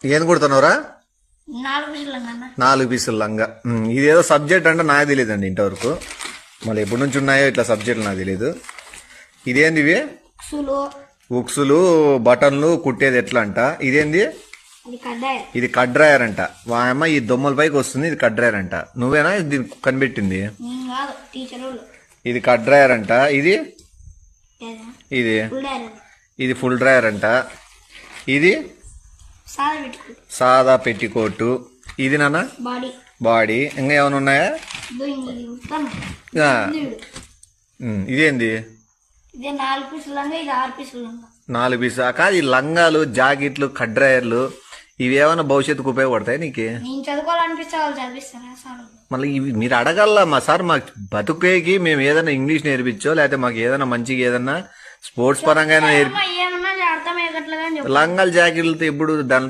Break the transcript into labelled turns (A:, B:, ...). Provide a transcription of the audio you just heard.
A: ఏం కుడుతున్నావురా?
B: 4 పీసులు లంగా.
A: 4 పీసులు లంగా. ఇదేదో సబ్జెక్ట్ అంటే నాకు తెలియదండి ఇంతవరకు. మళ్ళీ ఎప్పటి నుంచి ఉన్నాయో ఇట్లా సబ్జెక్టులు నాకు తెలియదు. ఇదేంది ఇవి? ఉక్సులు బటన్లు కుట్టేది ఎట్లా అంట. ఇదేంది? ఇది కడ్రాయర్ అంట. అమ్మ ఈ దొమ్మల పైకి వస్తుంది, ఇది కడ్రాయర్ అంట. నువ్వేనా ఇది కనిపెట్టింది? ఇది కడ్రాయర్ అంట. ఇది ఇది ఇది ఫుల్ డ్రాయర్ అంట. ఇది సాదా పెట్టికోటు. ఇది నాన్న బాడీ. ఇంకా ఏమైనా ఉన్నాయా? ఇదేంది?
B: 4 పీసులు లంగా, ఇది 6 పీసులు లంగా.
A: 4 పీసులు కాదు. ఈ లంగాలు జాకెట్లు కడ్రాయర్లు ఇవి ఏమైనా భవిష్యత్తుకు ఉపయోగపడతాయి నీకు?
B: నేను చదువుకోవాలనిపిస్తే వాళ్ళు చదివిస్తారా సార్?
A: మళ్ళీ ఇవి మీరు అడగల్లా మా సార్. మాకు బతుకేకి మేము ఏదైనా ఇంగ్లీష్ నేర్పించో లేకపోతే మాకు ఏదైనా మంచిగా ఏదన్నా స్పోర్ట్స్ పరంగా
B: ఏమన్నా అర్థమయ్యేటట్లుగా
A: లంగాలు జాకెట్లతో ఎప్పుడు దాని